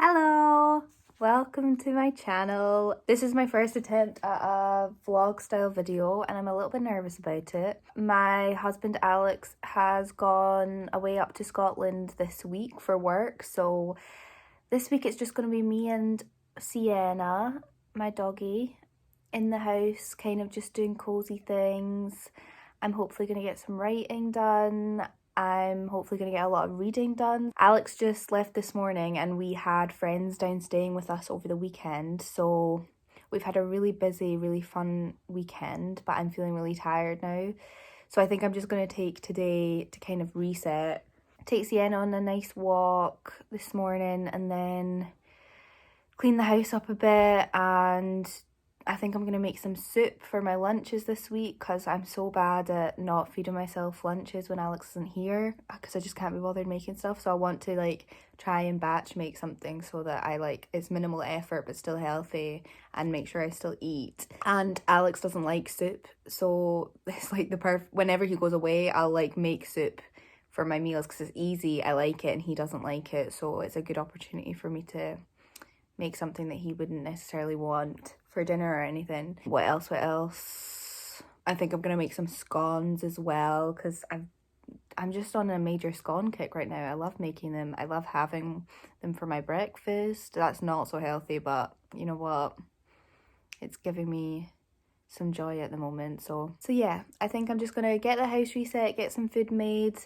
Hello! Welcome to my channel. This is my first attempt at a vlog style video and I'm a little bit nervous about it. My husband Alex has gone away up to Scotland this week for work, so this week it's just going to be me and Sienna, my doggy, in the house, kind of just doing cozy things. I'm hopefully going to get some writing done. I'm hopefully going to get a lot of reading done. Alex just left this morning and we had friends down staying with us over the weekend. So we've had a really busy, really fun weekend, but I'm feeling really tired now. So I think I'm just going to take today to kind of reset. Take Sienna on a nice walk this morning and then clean the house up a bit, and I think I'm going to make some soup for my lunches this week because I'm so bad at not feeding myself lunches when Alex isn't here because I just can't be bothered making stuff. So I want to try and batch make something so that it's minimal effort but still healthy and make sure I still eat. And Alex doesn't like soup, so it's whenever he goes away I'll make soup for my meals because it's easy, I like it, and he doesn't like it, so it's a good opportunity for me to make something that he wouldn't necessarily want for dinner or anything. What else? I think I'm gonna make some scones as well because I'm just on a major scone kick right now. I love making them. I love having them for my breakfast. That's not so healthy, but you know what? It's giving me some joy at the moment. So yeah, I think I'm just gonna get the house reset, get some food made,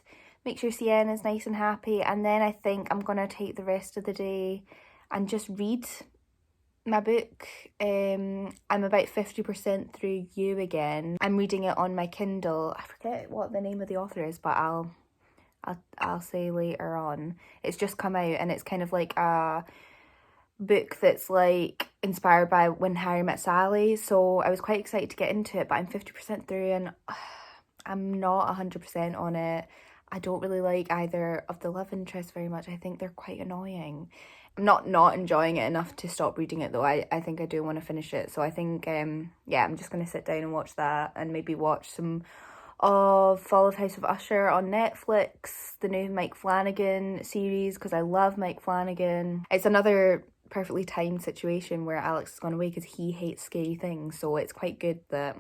make sure Sienna's nice and happy, and then I think I'm gonna take the rest of the day and just read my book. I'm about 50% through You Again. I'm reading it on my Kindle. I forget what the name of the author is, but I'll say later on. It's just come out and it's kind of like a book that's inspired by When Harry Met Sally. So I was quite excited to get into it, but I'm 50% through and I'm not 100% on it. I don't really like either of the love interests very much. I think they're quite annoying. I'm not enjoying it enough to stop reading it though. I think I do want to finish it. So I think, yeah, I'm just going to sit down and watch that and maybe watch some of Fall of House of Usher on Netflix, the new Mike Flanagan series, because I love Mike Flanagan. It's another perfectly timed situation where Alex has gone away because he hates scary things. So it's quite good that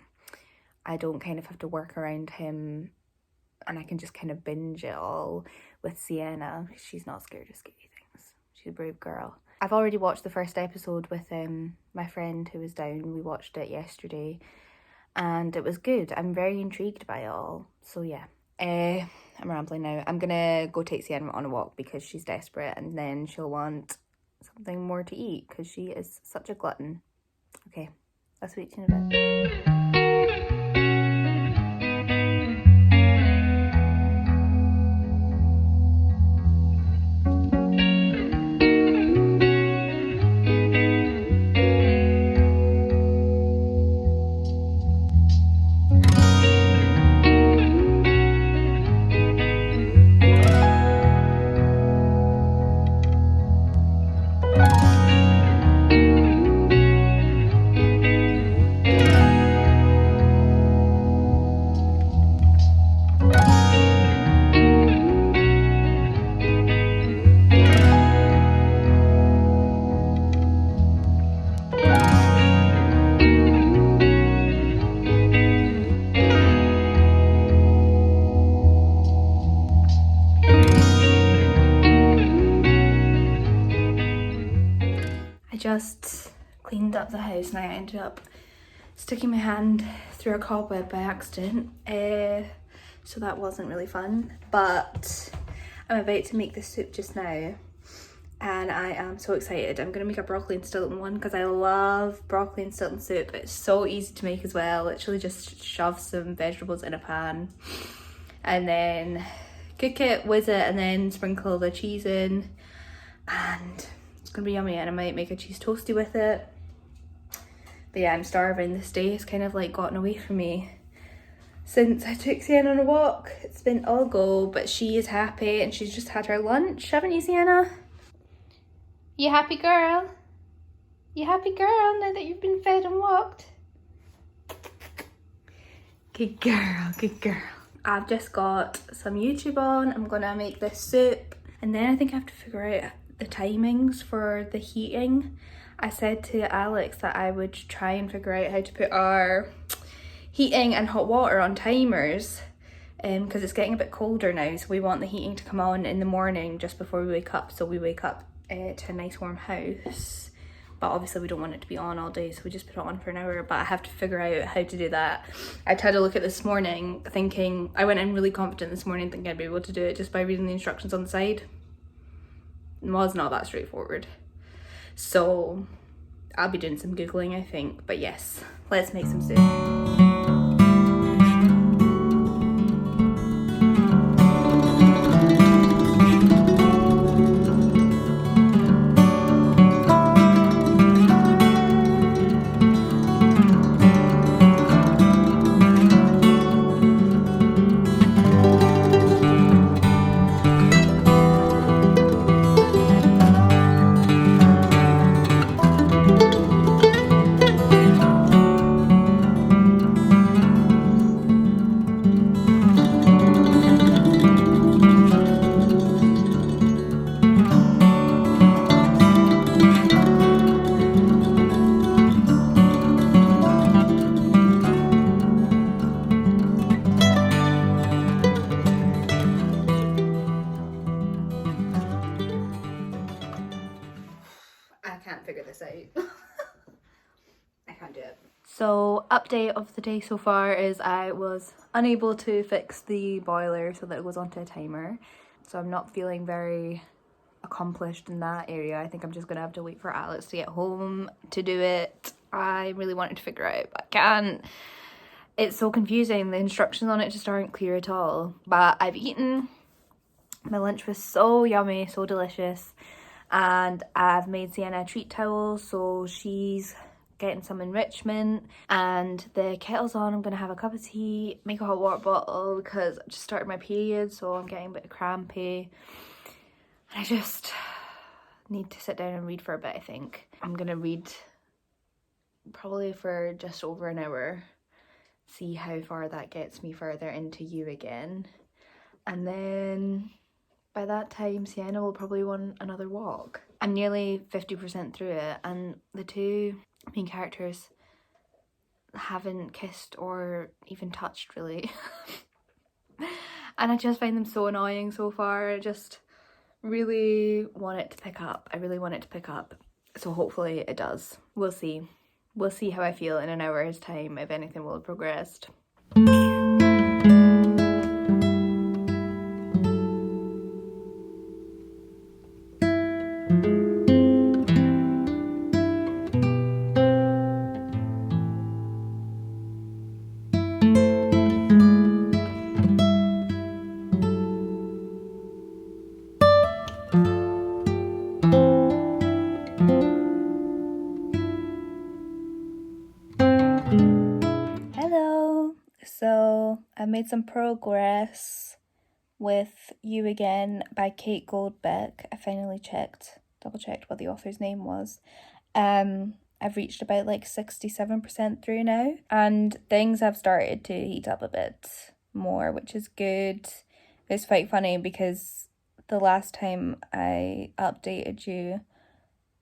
I don't kind of have to work around him and I can just kind of binge it all with Sienna. She's not scared of scary things. She's a brave girl. I've already watched the first episode with my friend who was down. We watched it yesterday and it was good. I'm very intrigued by it all. So yeah, I'm rambling now. I'm gonna go take Sienna on a walk because she's desperate and then she'll want something more to eat because she is such a glutton. Okay, I'll speak to you in a bit. Just cleaned up the house and I ended up sticking my hand through a cobweb by accident, so that wasn't really fun, but I'm about to make this soup just now and I am so excited. I'm gonna make a broccoli and Stilton one because I love broccoli and Stilton soup. It's so easy to make as well. Literally just shove some vegetables in a pan and then cook it with it and then sprinkle the cheese in, and it's gonna be yummy, and I might make a cheese toasty with it. But yeah, I'm starving. This day has kind of gotten away from me since I took Sienna on a walk. It's been all go, but she is happy and she's just had her lunch, haven't you, Sienna? You happy girl? You happy girl now that you've been fed and walked? Good girl, good girl. I've just got some YouTube on. I'm gonna make this soup and then I think I have to figure out the timings for the heating. I said to Alex that I would try and figure out how to put our heating and hot water on timers, because it's getting a bit colder now, so we want the heating to come on in the morning just before we wake up, so we wake up to a nice warm house. But obviously we don't want it to be on all day, so we just put it on for an hour. But I have to figure out how to do that. I tried to look at this morning thinking, I went in really confident this morning thinking I'd be able to do it just by reading the instructions on the side. It was not that straightforward. So I'll be doing some Googling, I think. But yes, let's make some soup. I can't figure this out. I can't do it. So, update of the day so far is I was unable to fix the boiler so that it goes onto a timer. So I'm not feeling very accomplished in that area. I think I'm just gonna have to wait for Alex to get home to do it. I really wanted to figure it out, but I can't. It's so confusing. The instructions on it just aren't clear at all. But I've eaten. My lunch was so yummy, so delicious. And I've made Sienna a treat towel, so she's getting some enrichment. And the kettle's on. I'm gonna have a cup of tea, make a hot water bottle because I just started my period, so I'm getting a bit crampy. I just need to sit down and read for a bit, I think. I'm gonna read probably for just over an hour, see how far that gets me further into you again. And then by that time, Sienna will probably want another walk. I'm nearly 50% through it, and the two main characters haven't kissed or even touched, really. And I just find them so annoying so far. I just really want it to pick up. I really want it to pick up. So hopefully it does. We'll see. We'll see how I feel in an hour's time, if anything will have progressed. So I made some progress with You Again by Kate Goldbeck. I finally double checked what the author's name was. I've reached about like 67% through now, and things have started to heat up a bit more, which is good. It's quite funny because the last time I updated you,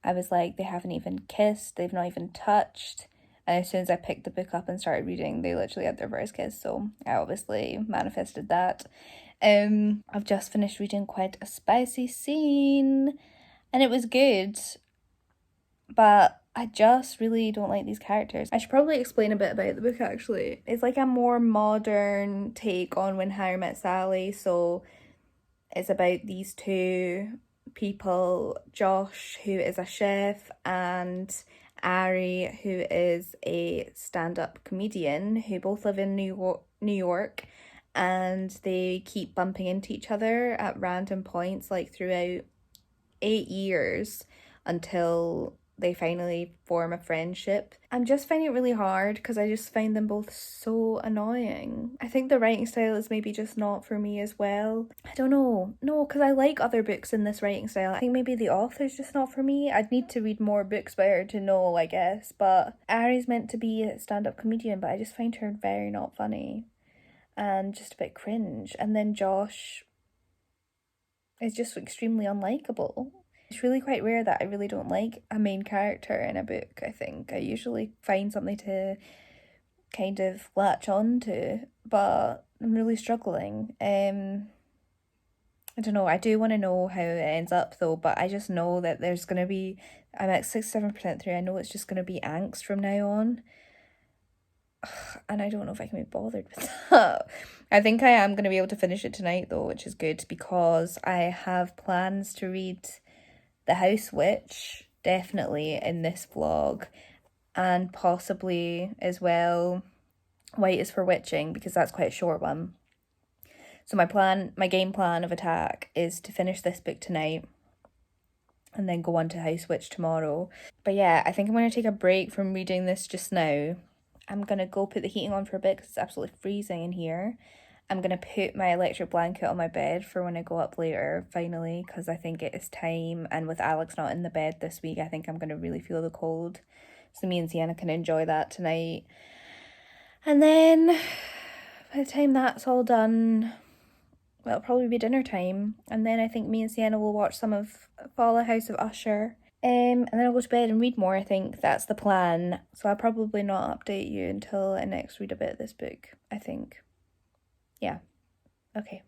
I was like, they haven't even kissed, they've not even touched. And as soon as I picked the book up and started reading, they literally had their first kiss. So I obviously manifested that. I've just finished reading quite a spicy scene, and it was good. But I just really don't like these characters. I should probably explain a bit about the book, actually. It's like a more modern take on When Harry Met Sally. So it's about these two people, Josh, who is a chef, and Ari, who is a stand-up comedian, who both live in New York, and they keep bumping into each other at random points, like throughout 8 years, until they finally form a friendship. I'm just finding it really hard because I just find them both so annoying. I think the writing style is maybe just not for me as well. I don't know. No, because I like other books in this writing style. I think maybe the author's just not for me. I'd need to read more books by her to know, I guess. But Ari's meant to be a stand-up comedian, but I just find her very not funny and just a bit cringe. And then Josh is just extremely unlikable. It's really quite rare that I really don't like a main character in a book, I think. I usually find something to kind of latch on to, but I'm really struggling. I don't know, I do want to know how it ends up though, but I just know that there's going to be, I'm at 6-7% through, I know it's just going to be angst from now on. And I don't know if I can be bothered with that. I think I am going to be able to finish it tonight though, which is good because I have plans to read The House Witch, definitely in this vlog, and possibly as well White is for Witching, because that's quite a short one. So my game plan of attack is to finish this book tonight and then go on to House Witch tomorrow. But yeah, I think I'm going to take a break from reading this just now. I'm going to go put the heating on for a bit because it's absolutely freezing in here. I'm going to put my electric blanket on my bed for when I go up later, finally, because I think it is time. And with Alex not in the bed this week, I think I'm going to really feel the cold. So me and Sienna can enjoy that tonight. And then by the time that's all done, well, it'll probably be dinner time. And then I think me and Sienna will watch some of Fall House of Usher. And then I'll go to bed and read more. I think that's the plan. So I'll probably not update you until I next read a bit of this book, I think. Yeah. Okay.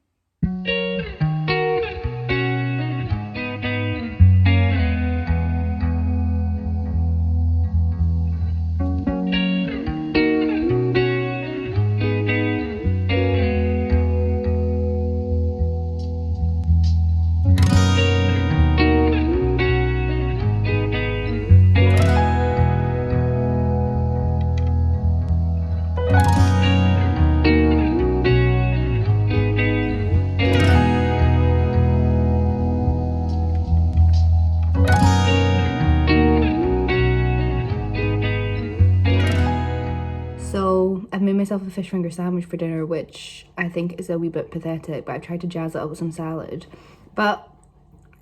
So I've made myself a fish finger sandwich for dinner, which I think is a wee bit pathetic, but I've tried to jazz it up with some salad. But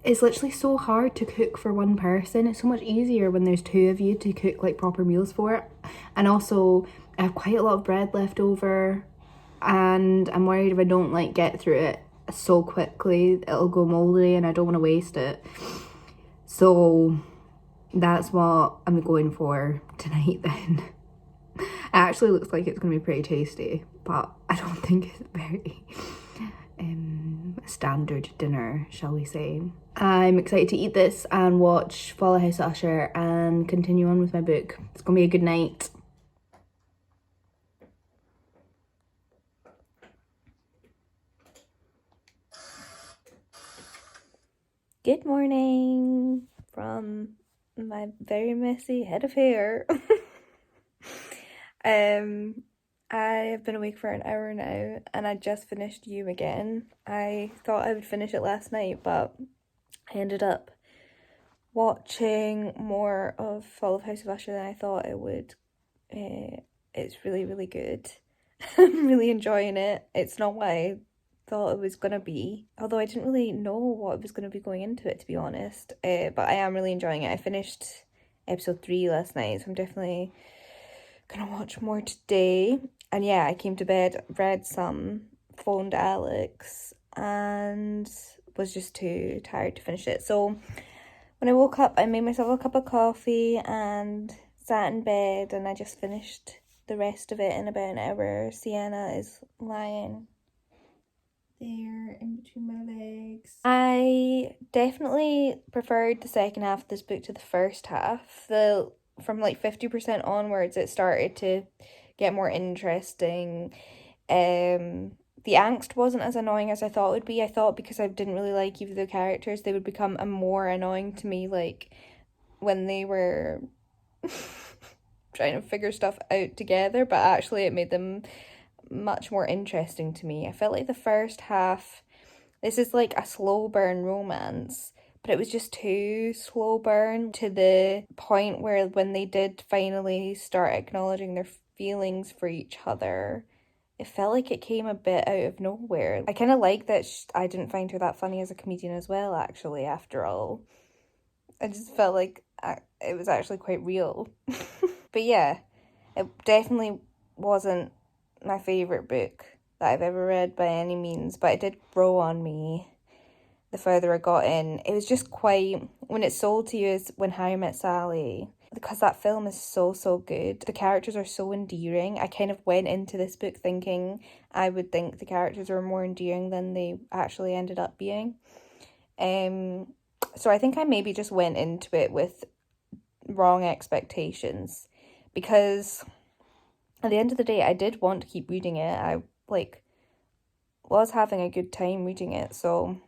it's literally so hard to cook for one person. It's so much easier when there's two of you to cook like proper meals for it. And also I have quite a lot of bread left over and I'm worried if I don't like get through it so quickly it'll go moldy and I don't want to waste it. So that's what I'm going for tonight then. It actually looks like it's going to be pretty tasty, but I don't think it's very standard dinner, shall we say. I'm excited to eat this and watch Follow House of Usher and continue on with my book. It's going to be a good night. Good morning from my very messy head of hair. I have been awake for an hour now and I just finished You Again. I thought I would finish it last night, but I ended up watching more of Fall of House of Usher than I thought it would. It's really, really good. I'm really enjoying it. It's not what I thought it was gonna be, although I didn't really know what was gonna be going into it, to be honest. But I am really enjoying it. I finished episode 3 last night, so I'm definitely gonna watch more today. And yeah, I came to bed, read some, phoned Alex, and was just too tired to finish it. So when I woke up, I made myself a cup of coffee and sat in bed, and I just finished the rest of it in about an hour. Sienna is lying there in between my legs. I definitely preferred the second half of this book to the first half. From like 50% onwards, it started to get more interesting. The angst wasn't as annoying as I thought it would be. I thought because I didn't really like either of the characters, they would become more annoying to me, like when they were trying to figure stuff out together, but actually it made them much more interesting to me. I felt like the first half, this is like a slow burn romance, but it was just too slow burn to the point where when they did finally start acknowledging their feelings for each other, it felt like it came a bit out of nowhere. I kind of like that I didn't find her that funny as a comedian as well, actually, after all. I just felt like it was actually quite real. But yeah, it definitely wasn't my favourite book that I've ever read by any means, but it did grow on me. the further I got in. It was just quite, when it's sold to you as When Harry Met Sally, because that film is so, so good. The characters are so endearing. I kind of went into this book thinking I would think the characters were more endearing than they actually ended up being. So I think I maybe just went into it with wrong expectations, because at the end of the day, I did want to keep reading it. I was having a good time reading it, so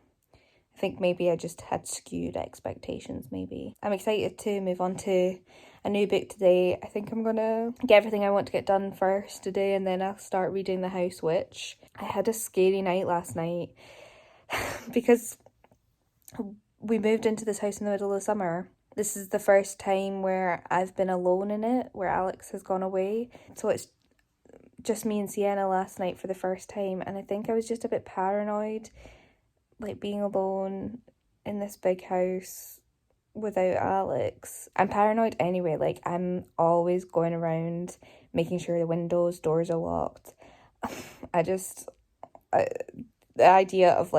I think maybe I just had skewed expectations, maybe. I'm excited to move on to a new book today. I think I'm gonna get everything I want to get done first today, and then I'll start reading The House Witch. I had a scary night last night because we moved into this house in the middle of summer. This is the first time where I've been alone in it, where Alex has gone away. So it's just me and Sienna last night for the first time, and I think I was just a bit paranoid, being alone in this big house without Alex. I'm paranoid anyway, I'm always going around making sure the windows, doors are locked. The idea of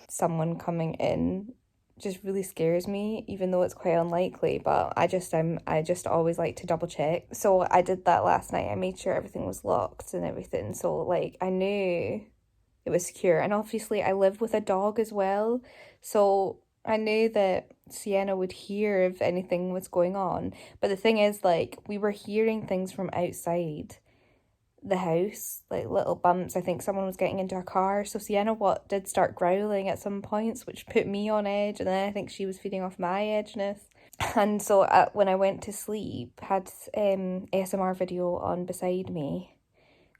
someone coming in just really scares me, even though it's quite unlikely, but I just always like to double check. So I did that last night. I made sure everything was locked and everything, so I knew it was secure. And obviously I live with a dog as well, so I knew that Sienna would hear if anything was going on. But the thing is, we were hearing things from outside the house, little bumps. I think someone was getting into a car, so Sienna did start growling at some points, which put me on edge, and then I think she was feeding off my edginess. And so when I went to sleep, had ASMR video on beside me,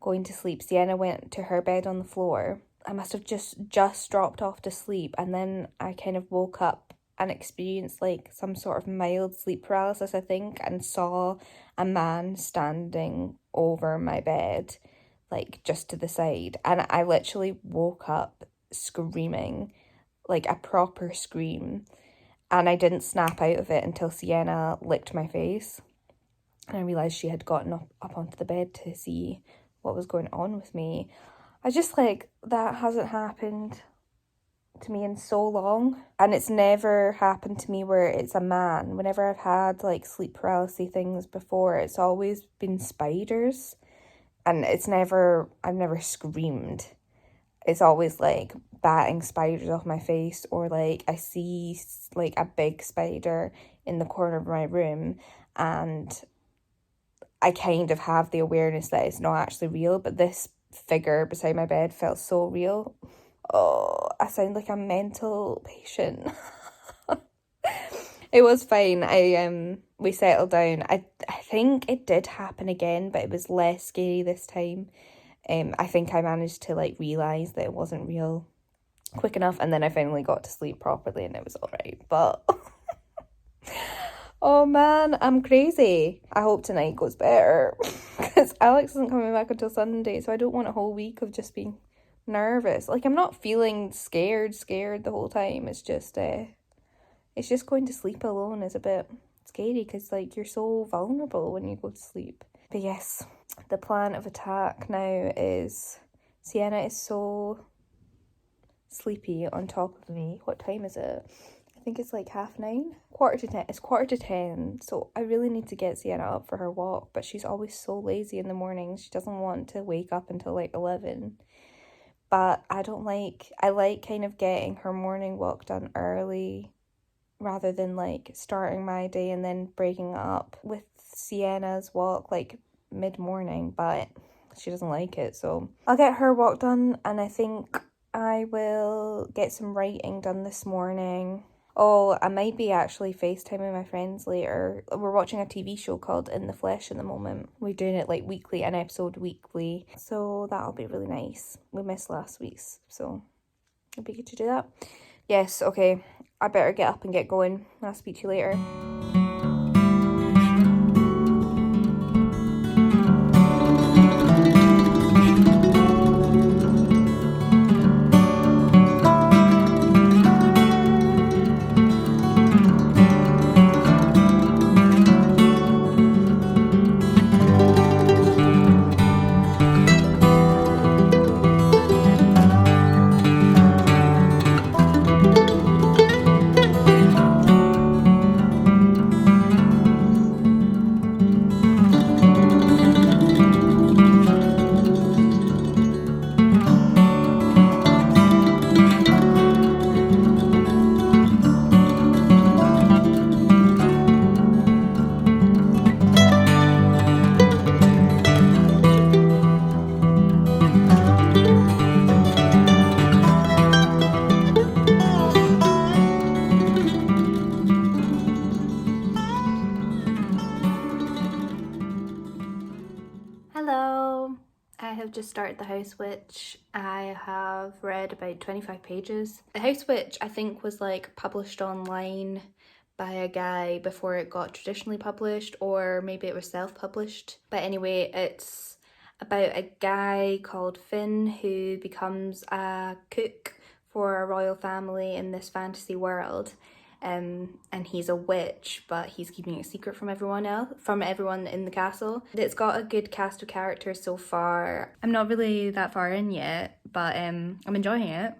going to sleep. Sienna went to her bed on the floor. I must have just dropped off to sleep, and then I kind of woke up and experienced some sort of mild sleep paralysis, I think, and saw a man standing over my bed, just to the side. And I literally woke up screaming, a proper scream. And I didn't snap out of it until Sienna licked my face. And I realised she had gotten up onto the bed to see what was going on with me. I just that hasn't happened to me in so long, and it's never happened to me where it's a man. Whenever I've had sleep paralysis things before, it's always been spiders, and I've never screamed. It's always batting spiders off my face, or I see a big spider in the corner of my room, and I kind of have the awareness that it's not actually real, but this figure beside my bed felt so real. Oh, I sound like a mental patient. It was fine. We settled down. I think it did happen again, but it was less scary this time. I think I managed to realise that it wasn't real quick enough, and then I finally got to sleep properly and it was alright. But oh man, I'm crazy. I hope tonight goes better because Alex isn't coming back until Sunday, so I don't want a whole week of just being nervous. I'm not feeling scared the whole time. It's just going to sleep alone is a bit scary, because you're so vulnerable when you go to sleep. But yes, the plan of attack now is Sienna is so sleepy on top of me. What time is it? I think it's 9:30. 10:15. It's 10:15. So I really need to get Sienna up for her walk, but she's always so lazy in the mornings. She doesn't want to wake up until 11. But I like kind of getting her morning walk done early rather than starting my day and then breaking it up with Sienna's walk mid-morning, but she doesn't like it, so I'll get her walk done, and I think I will get some writing done this morning. Oh, I might be actually FaceTiming my friends later. We're watching a TV show called In the Flesh at the moment. We're doing it weekly, an episode weekly. So that'll be really nice. We missed last week's, so it'll be good to do that. Yes, okay. I better get up and get going. I'll speak to you later. I've just started The House Witch. I have read about 25 pages. The House Witch, I think, was like published online by a guy before it got traditionally published, or maybe it was self-published. But anyway, it's about a guy called Finn who becomes a cook for a royal family in this fantasy world. And he's a witch, but he's keeping it secret from everyone in the castle. It's got a good cast of characters so far. I'm not really that far in yet, but I'm enjoying it.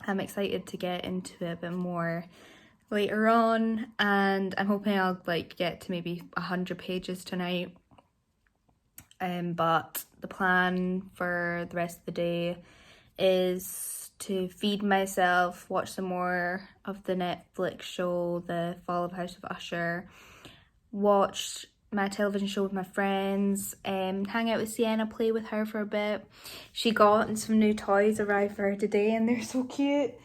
I'm excited to get into it a bit more later on, and I'm hoping I'll like get to maybe 100 pages tonight. But the plan for the rest of the day is to feed myself, watch some more of the Netflix show The Fall of House of Usher, watch my television show with my friends, hang out with Sienna, play with her for a bit. She got some new toys arrived for her today and they're so cute.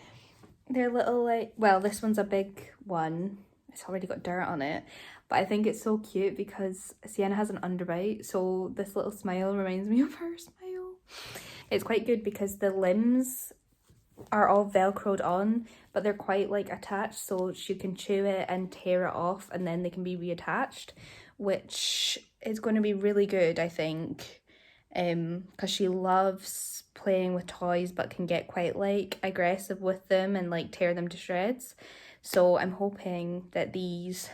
They're little like, well, this one's a big one. It's already got dirt on it. But I think it's so cute because Sienna has an underbite, so this little smile reminds me of her smile. It's quite good because the limbs are all velcroed on, but they're quite like attached, so she can chew it and tear it off and then they can be reattached, which is going to be really good, I think, because she loves playing with toys but can get quite like aggressive with them and like tear them to shreds. So I'm hoping that these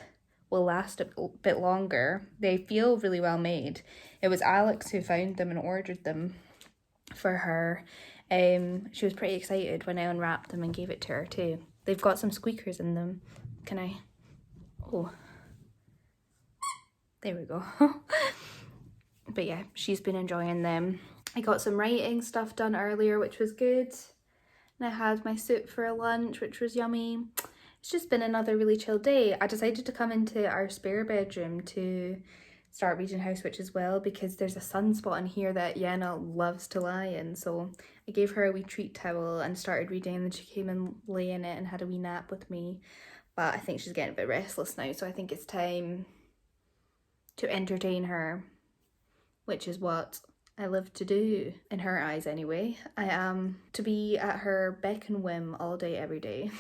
will last a bit longer. They feel really well made. It was Alex who found them and ordered them for her. She was pretty excited when I unwrapped them and gave it to her too. They've got some squeakers in them. Can I? Oh, there we go. But yeah, she's been enjoying them. I got some writing stuff done earlier, which was good. And I had my soup for lunch, which was yummy. It's just been another really chill day. I decided to come into our spare bedroom to start reading House Witch as well, because there's a sunspot in here that Sienna loves to lie in. So I gave her a wee treat towel and started reading, and then she came and lay in it and had a wee nap with me. But I think she's getting a bit restless now, so I think it's time to entertain her, which is what I live to do, in her eyes anyway. I am to be at her beck and whim all day, every day.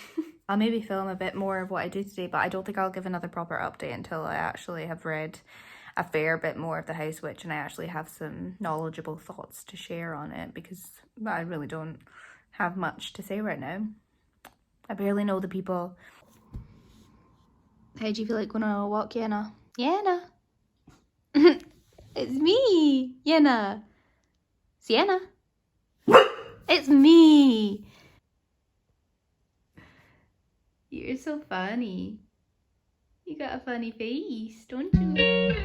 I'll maybe film a bit more of what I do today, but I don't think I'll give another proper update until I actually have read a fair bit more of The House Witch and I actually have some knowledgeable thoughts to share on it, because I really don't have much to say right now. I barely know the people. How do you feel like going on a walk, Sienna? Sienna! It's me, Sienna. Sienna. It's me. You're so funny. You got a funny face, don't you?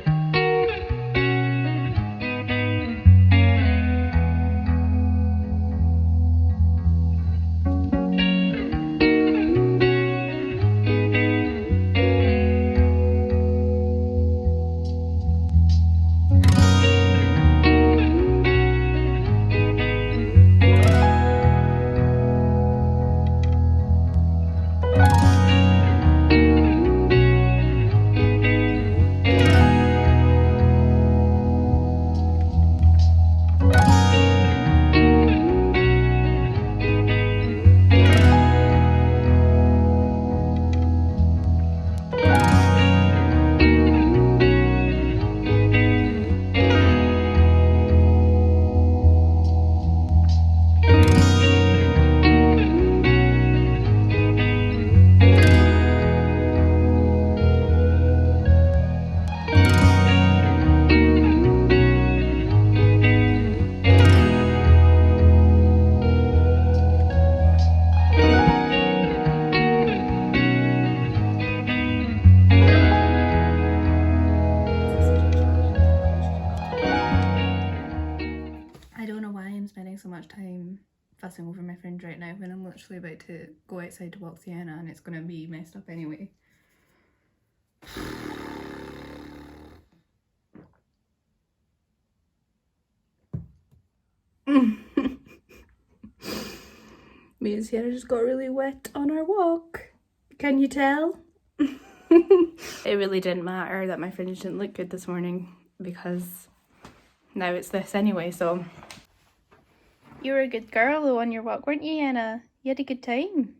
So much time fussing over my fringe right now when I'm literally about to go outside to walk Sienna and it's going to be messed up anyway. Me and Sienna just got really wet on our walk. Can you tell? It really didn't matter that my fringe didn't look good this morning because now it's this anyway, so. You were a good girl though on your walk, weren't you, Anna? You had a good time.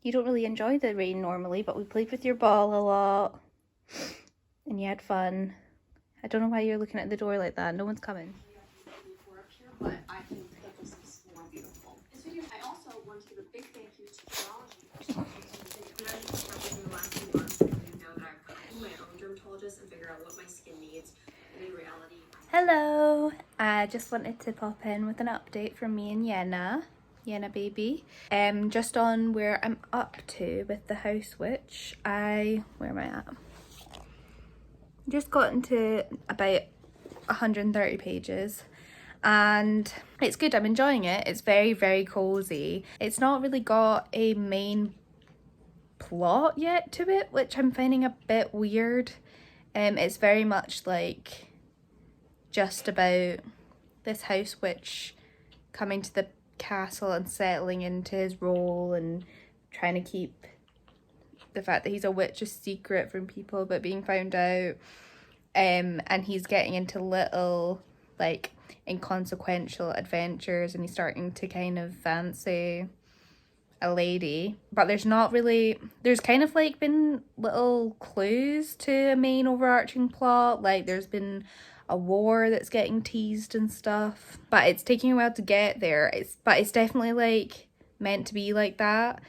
You don't really enjoy the rain normally, but we played with your ball a lot and you had fun. I don't know why you're looking at the door like that. No one's coming. But I think that this is more beautiful. This video, I also want to give a big thank you to Geology for sponsoring the last few months. I didn't know that I've gone to my own dermatologist and figure out what my skin needs. And in reality, Hello! I just wanted to pop in with an update from me and Sienna baby. Just on where I'm up to with the house witch. Where am I at? Just gotten to about 130 pages. And it's good, I'm enjoying it. It's very, very cozy. It's not really got a main plot yet to it, which I'm finding a bit weird. It's very much like just about this house witch coming to the castle and settling into his role and trying to keep the fact that he's a witch a secret from people but being found out. And he's getting into little like inconsequential adventures and he's starting to kind of fancy a lady, but there's kind of like been little clues to a main overarching plot, like there's been a war that's getting teased and stuff, but it's taking a while to get there. But it's definitely like meant to be like that.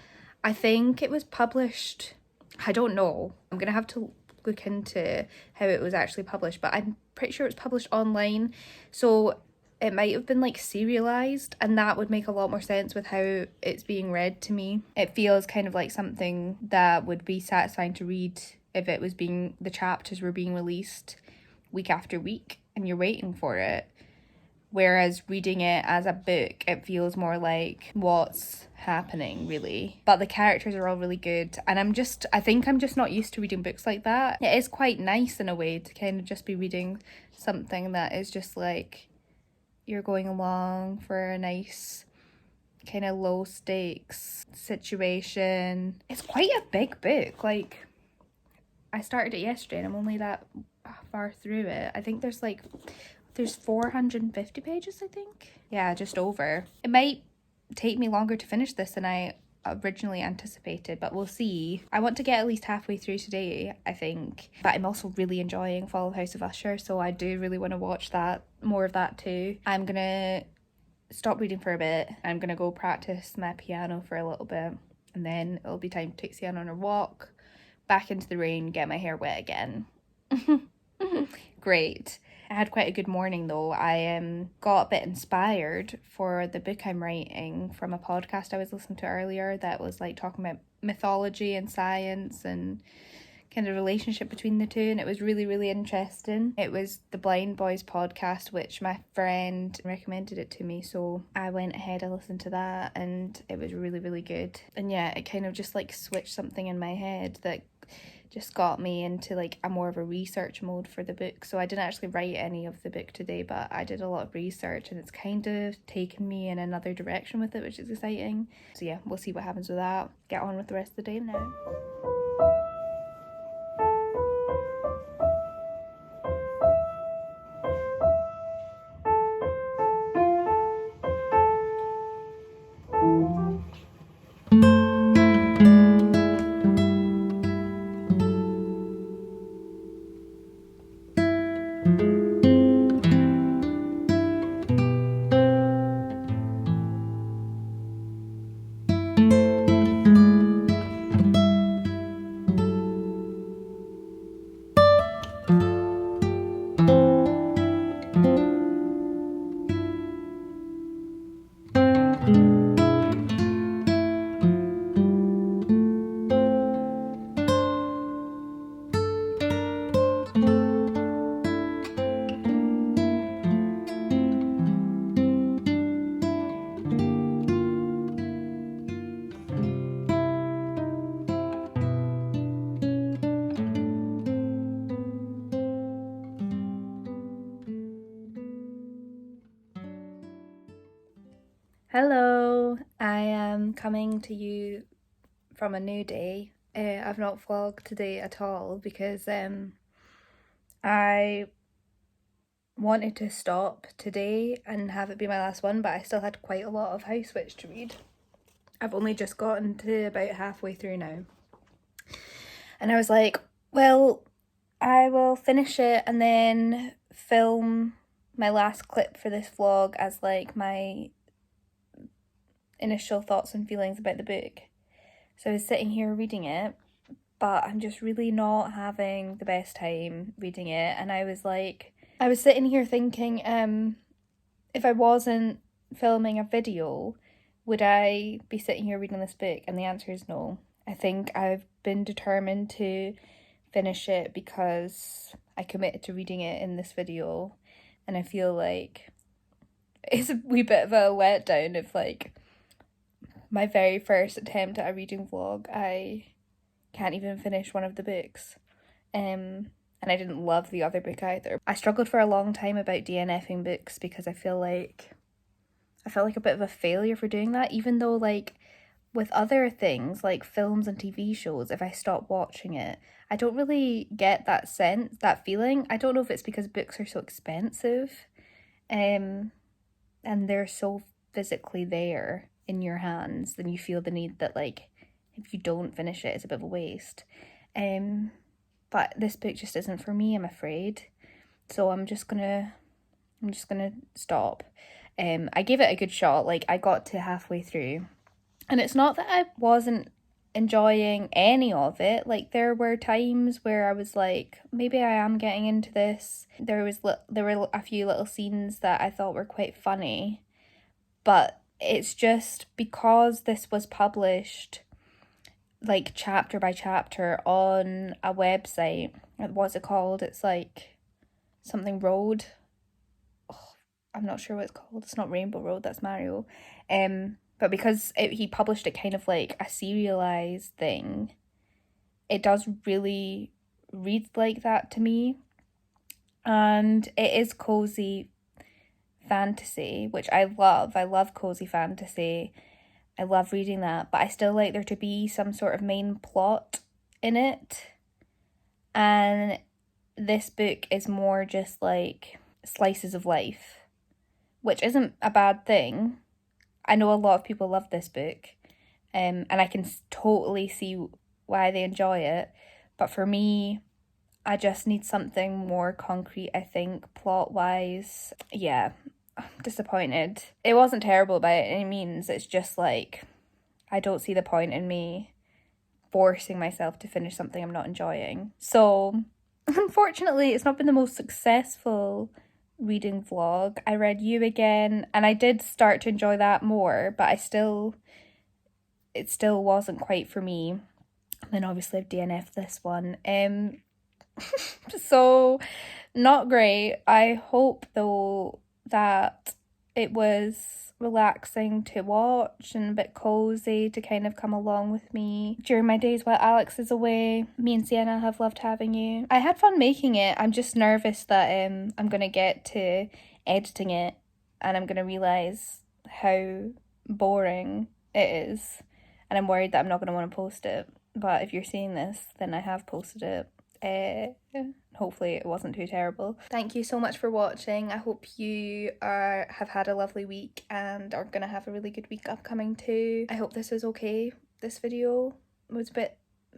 I think it was published, I don't know, I'm gonna have to look into how it was actually published, but I'm pretty sure it was published online, so it might have been like serialized, and that would make a lot more sense with how it's being read to me. It feels kind of like something that would be satisfying to read if it was the chapters were being released week after week and you're waiting for it. Whereas reading it as a book, it feels more like what's happening, really. But the characters are all really good. And I think I'm just not used to reading books like that. It is quite nice in a way to kind of just be reading something that is just like you're going along for a nice kind of low stakes situation. It's quite a big book. Like, I started it yesterday and I'm only that far through it. I think there's 450 pages, I think. Yeah, just over. It might take me longer to finish this than I originally anticipated, but we'll see. I want to get at least halfway through today, I think. But I'm also really enjoying Fall of House of Usher, so I do really want to watch more of that too. I'm gonna stop reading for a bit. I'm gonna go practice my piano for a little bit, and then it'll be time to take Sienna on her walk, back into the rain, get my hair wet again. Great. I had quite a good morning though. I got a bit inspired for the book I'm writing from a podcast I was listening to earlier that was like talking about mythology and science and kind of relationship between the two, and it was really, really interesting. It was the Blind Boys podcast, which my friend recommended it to me, so I went ahead and listened to that, and it was really, really good. And yeah, it kind of just like switched something in my head that just got me into like a more of a research mode for the book. So I didn't actually write any of the book today, but I did a lot of research and it's kind of taken me in another direction with it, which is exciting. So yeah, we'll see what happens with that. Get on with the rest of the day now. Hello, I am coming to you from a new day. I've not vlogged today at all because I wanted to stop today and have it be my last one, but I still had quite a lot of House Witch to read. I've only just gotten to about halfway through now. And I was like, well, I will finish it and then film my last clip for this vlog as like my initial thoughts and feelings about the book. So I was sitting here reading it, but I'm just really not having the best time reading it. And I was sitting here thinking, if I wasn't filming a video, would I be sitting here reading this book? And the answer is no. I think I've been determined to finish it because I committed to reading it in this video, and I feel like it's a wee bit of a letdown if like my very first attempt at a reading vlog I can't even finish one of the books. And I didn't love the other book either. I struggled for a long time about DNFing books because I felt like a bit of a failure for doing that, even though like with other things like films and TV shows, if I stop watching it, I don't really get that feeling. I don't know if it's because books are so expensive, and they're so physically there in your hands, then you feel the need that like if you don't finish it, it's a bit of a waste. But this book just isn't for me, I'm afraid. So I'm just gonna stop. I gave it a good shot. Like I got to halfway through, and it's not that I wasn't enjoying any of it. Like there were times where I was like, maybe I am getting into this. There were a few little scenes that I thought were quite funny, but it's just because this was published like chapter by chapter on a website. What's it called? It's like something Road. Oh, I'm not sure what it's called. It's not Rainbow Road, that's Mario. But because he published it kind of like a serialized thing, it does really read like that to me. And it is cozy fantasy, which I love. I love cozy fantasy. I love reading that, but I still like there to be some sort of main plot in it. And this book is more just like slices of life, which isn't a bad thing. I know a lot of people love this book, and I can totally see why they enjoy it. But for me, I just need something more concrete, I think, plot-wise. Yeah, I'm disappointed. It wasn't terrible by any means. It's just like, I don't see the point in me forcing myself to finish something I'm not enjoying. So, unfortunately, it's not been the most successful reading vlog. I read You again, and I did start to enjoy that more, but it still wasn't quite for me. And then obviously I've DNF'd this one. So not great. I hope though that it was relaxing to watch and a bit cozy to kind of come along with me during my days while Alex is away. Me and Sienna have loved having you. I had fun making it. I'm just nervous that I'm gonna get to editing it and I'm gonna realise how boring it is, and I'm worried that I'm not gonna want to post it. But if you're seeing this, then I have posted it. Hopefully it wasn't too terrible. Thank you so much for watching. I hope you have had a lovely week and are gonna have a really good week upcoming too. I hope this was okay. This video was a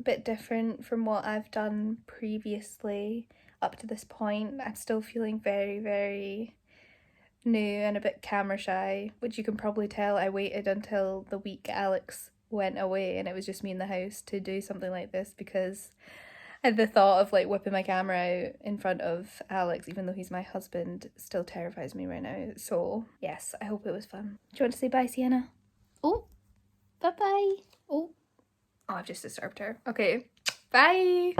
bit different from what I've done previously up to this point. I'm still feeling very, very new and a bit camera shy, which you can probably tell. I waited until the week Alex went away and it was just me in the house to do something like this, because the thought of like whipping my camera out in front of Alex, even though he's my husband, still terrifies me right now. So yes, I hope it was fun. Do you want to say bye, Sienna? Oh, bye-bye. Oh, I've just disturbed her. Okay, bye.